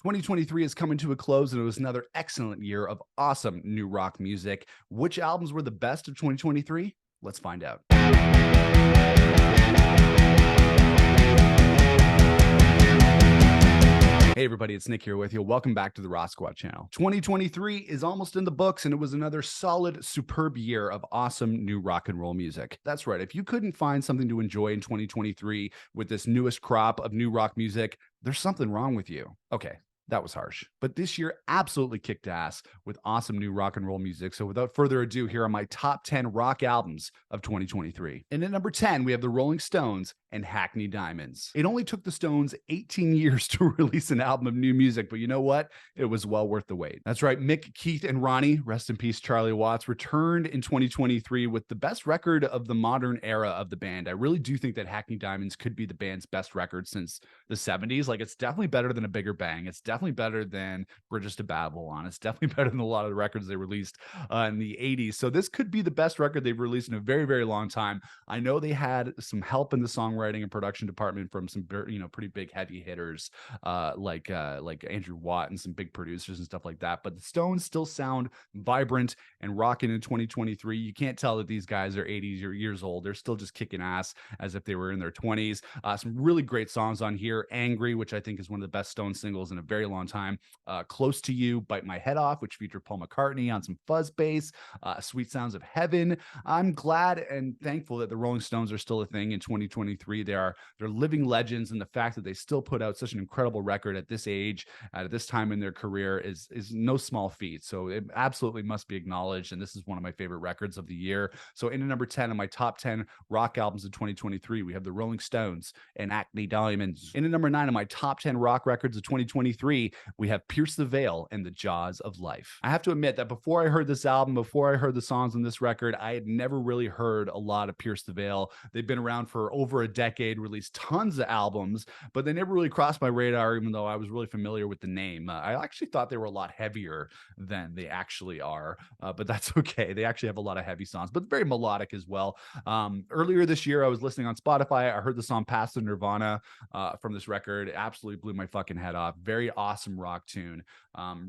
2023 is coming to a close, and it was another excellent year of awesome new rock music. Which albums were the best of 2023? Let's find out. Hey everybody, it's Nick here with you. Welcome back to the Rock Squad channel. 2023 is almost in the books, and it was another solid, superb year of awesome new rock and roll music. That's right. If you couldn't find something to enjoy in 2023 with this newest crop of new rock music, there's something wrong with you. Okay, that was harsh. But this year absolutely kicked ass with awesome new rock and roll music. So without further ado, here are my top 10 rock albums of 2023. And at number 10, we have the Rolling Stones and Hackney Diamonds. It only took the Stones 18 years to release an album of new music, but you know what? It was well worth the wait. That's right. Mick, Keith, and Ronnie, rest in peace, Charlie Watts, returned in 2023 with the best record of the modern era of the band. I really do think that Hackney Diamonds could be the band's best record since the 70s. Like, it's definitely better than A Bigger Bang. It's definitely better than Bridges to Babylon. It's definitely better than a lot of the records they released in the 80s. So this could be the best record they've released in a very, very long time. I know they had some help in the songwriting and production department from some, pretty big heavy hitters like Andrew Watt and some big producers and stuff like that. But the Stones still sound vibrant and rocking in 2023. You can't tell that these guys are 80s or years old. They're still just kicking ass as if they were in their 20s. Some really great songs on here. Angry, which I think is one of the best Stones singles in a very long time. Close to You, Bite My Head Off, which featured Paul McCartney on some fuzz bass. Sweet Sounds of Heaven. I'm glad and thankful that the Rolling Stones are still a thing in 2023. They're living legends, and the fact that they still put out such an incredible record at this age, at this time in their career, is no small feat. So it absolutely must be acknowledged, and this is one of my favorite records of the year. So in number 10 of my top 10 rock albums of 2023, we have the Rolling Stones and Hackney Diamonds. In number 9 of my top 10 rock records of 2023, we have Pierce the Veil and The Jaws of Life. I have to admit that before I heard this album, before I heard the songs on this record, I had never really heard a lot of Pierce the Veil. They've been around for over a decade, released tons of albums, but they never really crossed my radar, even though I was really familiar with the name. I actually thought they were a lot heavier than they actually are, but that's okay. They actually have a lot of heavy songs, but very melodic as well. Earlier this year, I was listening on Spotify. I heard the song Past the Nirvana from this record. It absolutely blew my fucking head off. Very awesome rock tune.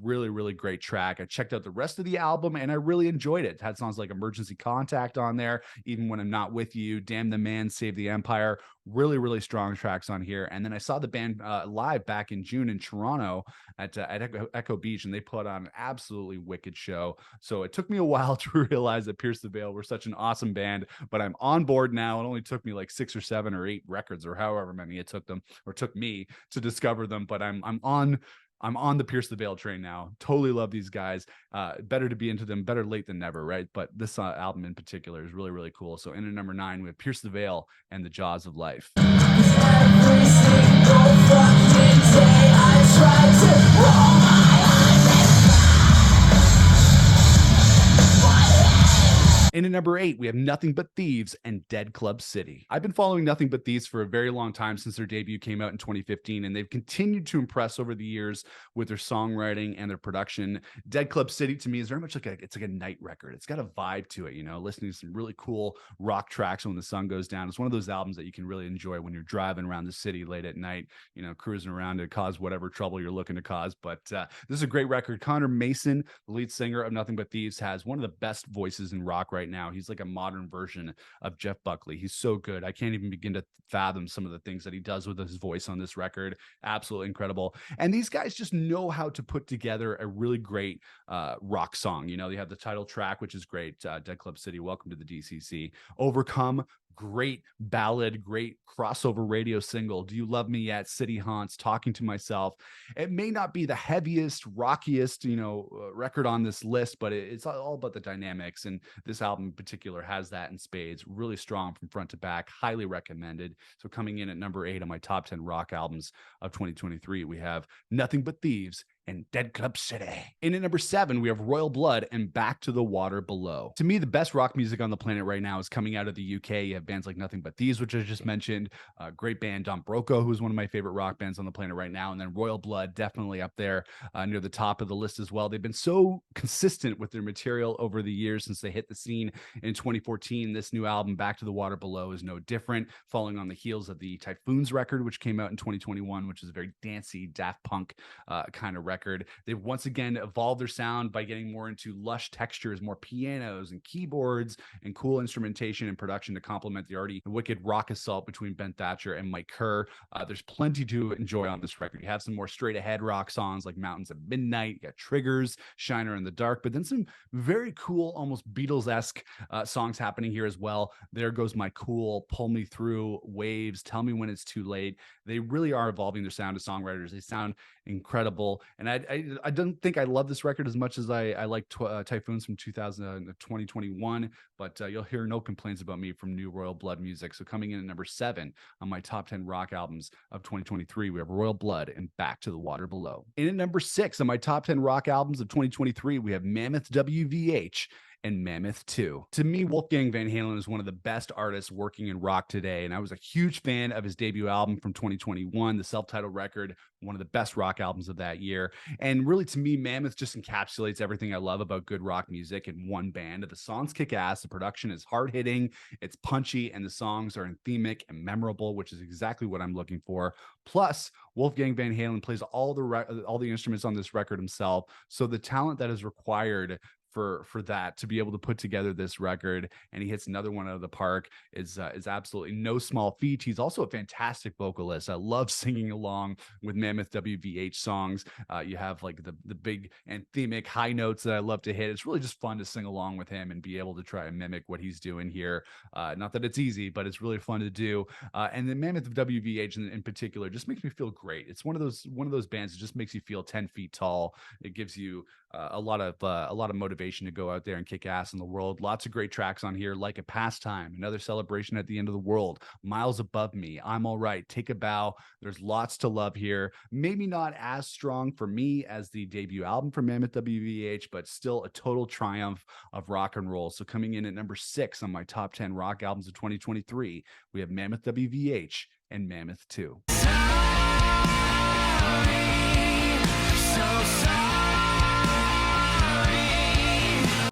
Really, really great track. I checked out the rest of the album and I really enjoyed it. It had songs like Emergency Contact on there, Even When I'm Not With You, Damn the Man, Save the Empire. Really, really strong tracks on here. And then I saw the band live back in June in Toronto at Echo Beach, and they put on an absolutely wicked show. So it took me a while to realize that Pierce the Veil were such an awesome band, but I'm on board now. It only took me like 6 or 7 or 8 records or however many it took them or took me to discover them. But I'm on the Pierce the Veil train now. Totally love these guys. Better to be into them, better late than never, right? But this album in particular is really, really cool. So in at number 9, we have Pierce the Veil and The Jaws of Life. Every single fucking day I tried to roll my In at number 8, we have Nothing But Thieves and Dead Club City. I've been following Nothing But Thieves for a very long time, since their debut came out in 2015, and they've continued to impress over the years with their songwriting and their production. Dead Club City to me is very much like a night record. It's got a vibe to it, listening to some really cool rock tracks when the sun goes down. It's one of those albums that you can really enjoy when you're driving around the city late at night, cruising around to cause whatever trouble you're looking to cause. But this is a great record. Connor Mason, the lead singer of Nothing But Thieves, has one of the best voices in rock right now. He's like a modern version of Jeff Buckley. He's so good. I can't even begin to fathom some of the things that he does with his voice on this record. Absolutely incredible. And these guys just know how to put together a really great rock song. They have the title track, which is great. Dead Club City, Welcome to the DCC. Overcome, great ballad, great crossover radio single. Do You Love Me Yet? City Haunts, Talking to Myself. It may not be the heaviest, rockiest, record on this list, but it's all about the dynamics. And this album in particular has that in spades. Really strong from front to back. Highly recommended. So coming in at number 8 on my top 10 rock albums of 2023, we have Nothing But Thieves and Dead Club City. In at number 7, we have Royal Blood and Back to the Water Below. To me, the best rock music on the planet right now is coming out of the UK. You have bands like Nothing But Thieves, which I just mentioned, great band Don Broco, who's one of my favorite rock bands on the planet right now, and then Royal Blood, definitely up there near the top of the list as well. They've been so consistent with their material over the years since they hit the scene in 2014. This new album, Back to the Water Below, is no different, following on the heels of the Typhoons record, which came out in 2021, which is a very dancey Daft Punk kind of record. They've once again evolved their sound by getting more into lush textures, more pianos and keyboards and cool instrumentation and production to complement the already wicked rock assault between Ben Thatcher and Mike Kerr. There's plenty to enjoy on this record. You have some more straight ahead rock songs like Mountains of Midnight, you got Triggers, Shiner in the Dark, but then some very cool, almost Beatles-esque songs happening here as well. There Goes My Cool, Pull Me Through, Waves, Tell Me When It's Too Late. They really are evolving their sound as songwriters. They sound incredible. And I don't think I love this record as much as I like Typhoons from 2021, but you'll hear no complaints about me from new Royal Blood music. So coming in at number 7 on my top 10 rock albums of 2023, we have Royal Blood and Back to the Water Below. In at number 6 on my top 10 rock albums of 2023, we have Mammoth WVH and Mammoth 2. To me, Wolfgang Van Halen is one of the best artists working in rock today, and I was a huge fan of his debut album from 2021, the self-titled record, one of the best rock albums of that year. And really, to me, Mammoth just encapsulates everything I love about good rock music in one band. The songs kick ass, the production is hard-hitting, it's punchy, and the songs are anthemic and memorable, which is exactly what I'm looking for. Plus, Wolfgang Van Halen plays all the instruments on this record himself, so the talent that is required for that to be able to put together this record, and he hits another one out of the park, is absolutely no small feat. He's also a fantastic vocalist. I love singing along with Mammoth WVH songs. You have like the big anthemic high notes that I love to hit. It's really just fun to sing along with him and be able to try and mimic what he's doing here. Not that it's easy, but it's really fun to do. And the Mammoth WVH in particular just makes me feel great. It's one of those bands that just makes you feel 10 feet tall. It gives you a lot of motivation to go out there and kick ass in the world. Lots of great tracks on here, like A Pastime, Another Celebration at the End of the World, Miles Above Me, I'm All Right, Take a Bow. There's lots to love here. Maybe not as strong for me as the debut album from Mammoth WVH, but still a total triumph of rock and roll. So coming in at number 6 on my top 10 rock albums of 2023, we have Mammoth WVH and Mammoth 2.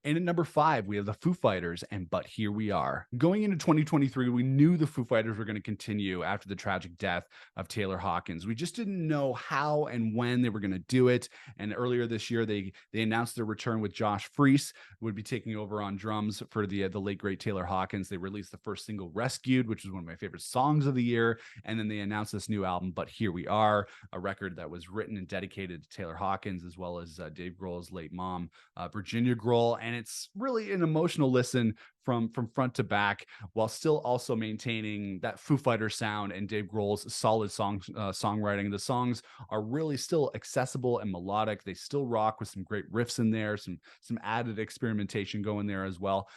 And at number 5, we have the Foo Fighters and But Here We Are. Going into 2023, we knew the Foo Fighters were going to continue after the tragic death of Taylor Hawkins. We just didn't know how and when they were going to do it. And earlier this year, they announced their return with Josh Freese, who would be taking over on drums for the late, great Taylor Hawkins. They released the first single, Rescued, which is one of my favorite songs of the year. And then they announced this new album, But Here We Are, a record that was written and dedicated to Taylor Hawkins, as well as Dave Grohl's late mom, Virginia Grohl. And it's really an emotional listen from front to back, while still also maintaining that Foo Fighters sound and Dave Grohl's solid songwriting. The songs are really still accessible and melodic. They still rock with some great riffs in there, some added experimentation going there as well.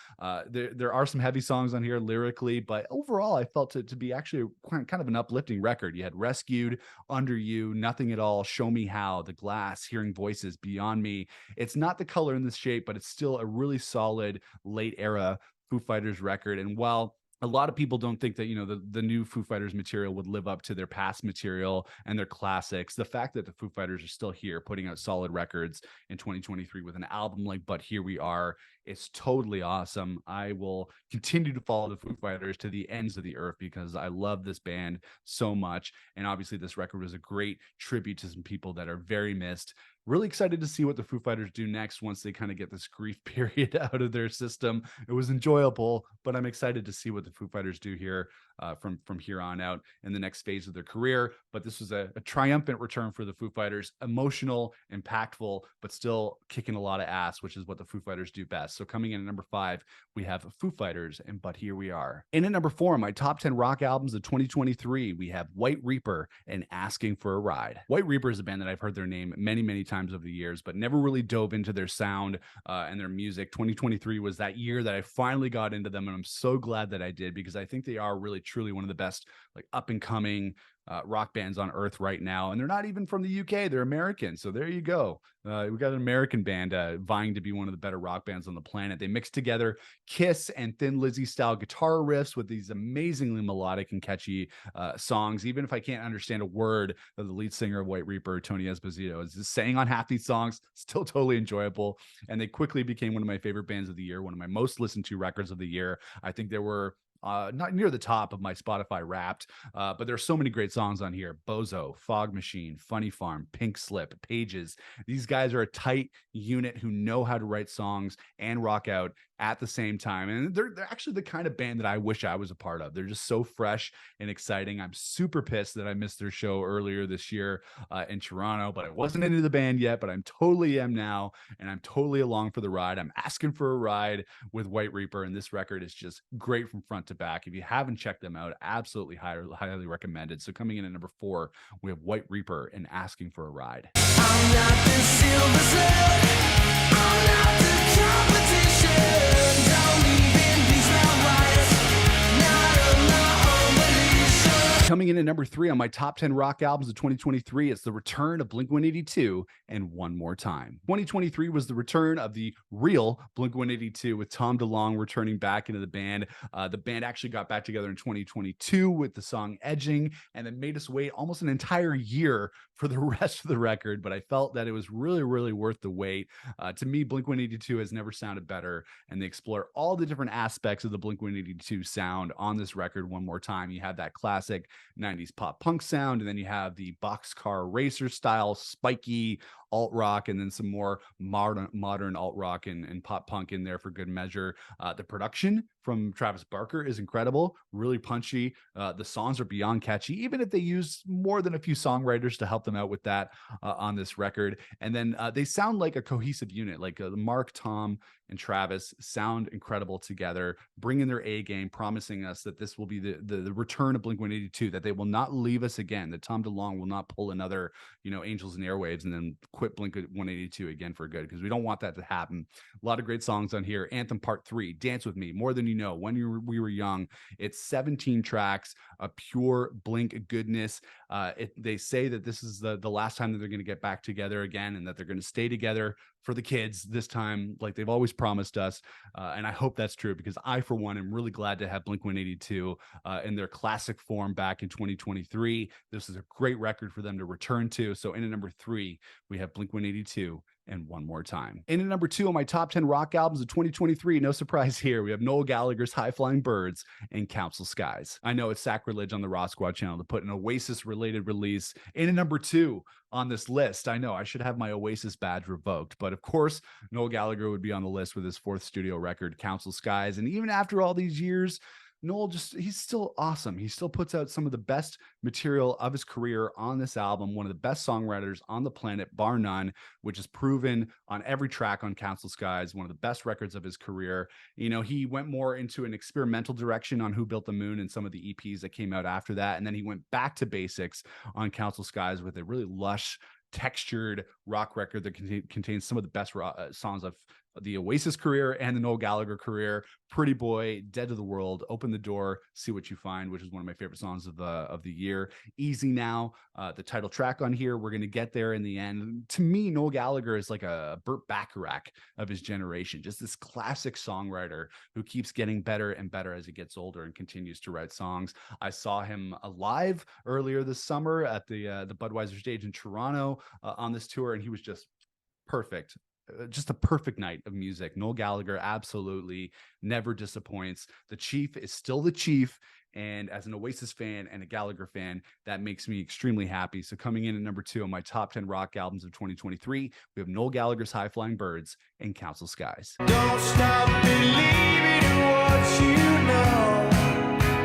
There are some heavy songs on here lyrically, but overall I felt it to be actually kind of an uplifting record. You had Rescued, Under You, Nothing at All, Show Me How, The Glass, Hearing Voices, Beyond Me. It's not the color in this shape, but it's still a really solid late era Foo Fighters record. And while a lot of people don't think that, the new Foo Fighters material would live up to their past material and their classics, the fact that the Foo Fighters are still here putting out solid records in 2023 with an album like But Here We Are, it's totally awesome. I will continue to follow the Foo Fighters to the ends of the earth because I love this band so much. And obviously this record was a great tribute to some people that are very missed. Really excited to see what the Foo Fighters do next once they kind of get this grief period out of their system. It was enjoyable, but I'm excited to see what the Foo Fighters do here from here on out in the next phase of their career. But this was a triumphant return for the Foo Fighters, emotional, impactful, but still kicking a lot of ass, which is what the Foo Fighters do best. So coming in at number 5, we have Foo Fighters and But Here We Are. And at number 4, my top 10 rock albums of 2023, we have White Reaper and Asking for a Ride. White Reaper is a band that I've heard their name many times over the years, but never really dove into their sound and their music. 2023 was that year that I finally got into them, and I'm so glad that I did because I think they are really truly one of the best like up and coming rock bands on earth right now, and they're not even from the UK, they're American. So there you go. We got an American band vying to be one of the better rock bands on the planet. They mix together Kiss and Thin Lizzy style guitar riffs with these amazingly melodic and catchy songs. Even if I can't understand a word that the lead singer of White Reaper, Tony Esposito, is just saying on half these songs, still totally enjoyable. And they quickly became one of my favorite bands of the year, one of my most listened to records of the year. I think there were not near the top of my Spotify Wrapped, but there's so many great songs on here. Bozo, Fog Machine, Funny Farm, Pink Slip, Pages. These guys are a tight unit who know how to write songs and rock out at the same time. And they're actually the kind of band that I wish I was a part of. They're just so fresh and exciting. I'm super pissed that I missed their show earlier this year in Toronto, but I wasn't into the band yet, but I'm totally am now. And I'm totally along for the ride. I'm asking for a ride with White Reaper. And this record is just great from front to back. If you haven't checked them out, absolutely highly recommended. So coming in at number 4, we have White Reaper and Asking for a Ride. I'm not the silver slug. I'm not the competition. Don't even be smell right. Not of my own volition. Coming in at number 3 on my top 10 rock albums of 2023, it's the return of Blink-182 and One More Time. 2023 was the return of the real Blink-182 with Tom DeLonge returning back into the band. The band actually got back together in 2022 with the song Edging, and then made us wait almost an entire year for the rest of the record, but I felt that it was really, really worth the wait. To me, Blink-182 has never sounded better, and they explore all the different aspects of the Blink-182 sound on this record one more time. You have that classic 90s pop punk sound, and then you have the boxcar racer style, spiky alt rock, and then some more modern alt rock and pop punk in there for good measure. The production from Travis Barker is incredible, really punchy. The songs are beyond catchy, even if they use more than a few songwriters to help them out with that on this record. And then they sound like a cohesive unit, like Mark, Tom, and Travis sound incredible together, bringing their A game, promising us that this will be the return of Blink-182, that they will not leave us again, that Tom DeLonge will not pull another, Angels and Airwaves and then quit Blink-182 again for good, because we don't want that to happen. A lot of great songs on here. Anthem Part 3, Dance With Me, More Than You Know, When We Were Young. It's 17 tracks, a pure Blink goodness. They say that this is the last time that they're going to get back together again, and that they're going to stay together for the kids this time, like they've always promised us. And I hope that's true, because I, for one, am really glad to have Blink-182 in their classic form back in 2023. This is a great record for them to return to. So in at number 3, we have Blink-182 and One More Time. In at number 2 on my top 10 rock albums of 2023, no surprise here, we have Noel Gallagher's High Flying Birds and Council Skies. I know it's sacrilege on the Raw Squad channel to put an Oasis-related release in at number 2 on this list. I know I should have my Oasis badge revoked, but of course, Noel Gallagher would be on the list with his 4th studio record, Council Skies. And even after all these years, Noel he's still awesome. He still puts out some of the best material of his career on this album. One of the best songwriters on the planet, bar none, which is proven on every track on Council Skies. One of the best records of his career. He went more into an experimental direction on Who Built the Moon and some of the EPs that came out after that. And then he went back to basics on Council Skies with a really lush, textured rock record that contains some of the best songs of the Oasis career and the Noel Gallagher career. Pretty Boy, Dead to the World, Open the Door, See What You Find, which is one of my favorite songs of the year. Easy Now, the title track on here. We're going to get there in the end. To me, Noel Gallagher is like a Burt Bacharach of his generation, just this classic songwriter who keeps getting better and better as he gets older and continues to write songs. I saw him live earlier this summer at the Budweiser stage in Toronto on this tour, and he was just perfect. Just a perfect night of music. Noel Gallagher absolutely never disappoints. The Chief is still the Chief, and as an Oasis fan and a Gallagher fan, that makes me extremely happy. So coming in at number 2 on my top 10 rock albums of 2023, we have Noel Gallagher's High Flying Birds and Council Skies. Don't stop believing in what you know,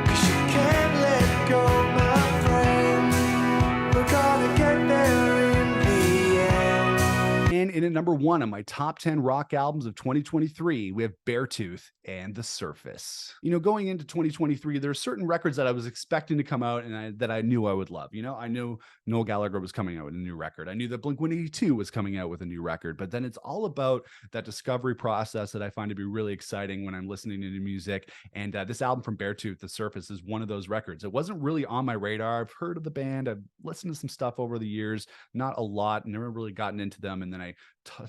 'cause you can't let go, my friend. We're gonna get there in the end. And in at number 1 on my top 10 rock albums of 2023, we have Beartooth and The Surface. Going into 2023, there are certain records that I was expecting to come out and that I knew I would love. I knew Noel Gallagher was coming out with a new record. I knew that Blink-182 was coming out with a new record, but then it's all about that discovery process that I find to be really exciting when I'm listening to new music. And this album from Beartooth, The Surface, is one of those records. It wasn't really on my radar. I've heard of the band. I've listened to some stuff over the years, not a lot, never really gotten into them. And then I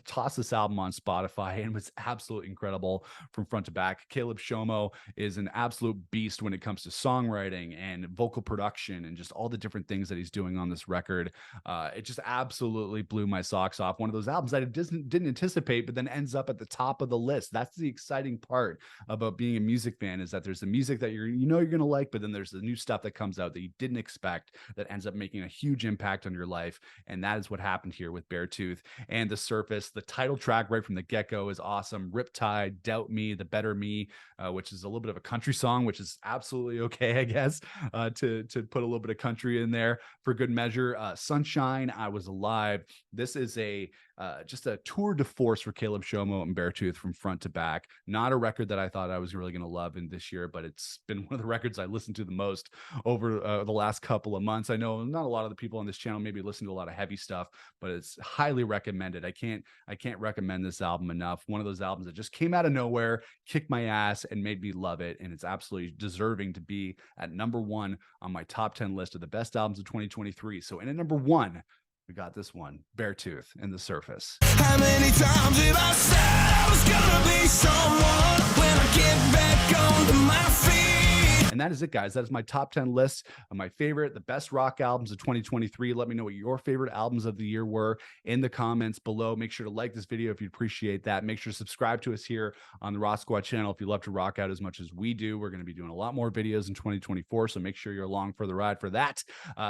tossed this album on Spotify and it was absolutely incredible from front to back. Caleb Shomo is an absolute beast when it comes to songwriting and vocal production and just all the different things that he's doing on this record. It just absolutely blew my socks off. One of those albums that I didn't anticipate, but then ends up at the top of the list. That's the exciting part about being a music fan, is that there's the music that you're going to like, but then there's the new stuff that comes out that you didn't expect that ends up making a huge impact on your life. And that is what happened here with Beartooth and The Surface. The title track right from the get-go is awesome. Riptide, Doubt Me, The Better Me, which is a little bit of a country song, which is absolutely okay, I guess, to put a little bit of country in there for good measure. Sunshine, I Was Alive. This is just a tour de force for Caleb Shomo and Beartooth from front to back. Not a record that I thought I was really going to love in this year, but it's been one of the records I listened to the most over the last couple of months. I know not a lot of the people on this channel maybe listen to a lot of heavy stuff, but it's highly recommended. I can't recommend this album enough. One of those albums that just came out of nowhere, kicked my ass, and made me love it. And it's absolutely deserving to be at number 1 on my top 10 list of the best albums of 2023. So in at number 1, we got this one, Beartooth and The Surface. How many times did I say I was gonna be someone when I get back onto my feet? And that is it, guys. That is my top 10 list of my favorite, the best rock albums of 2023. Let me know what your favorite albums of the year were in the comments below. Make sure to like this video if you appreciate that. Make sure to subscribe to us here on the Rock Squad channel if you love to rock out as much as we do. We're going to be doing a lot more videos in 2024, so make sure you're along for the ride for that.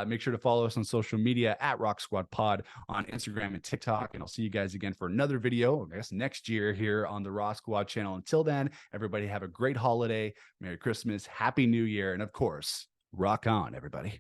Make sure to follow us on social media at Rock Squad Pod on Instagram and TikTok. And I'll see you guys again for another video, I guess, next year here on the Rock Squad channel. Until then, everybody have a great holiday. Merry Christmas. Happy New Year. And of course, rock on, everybody.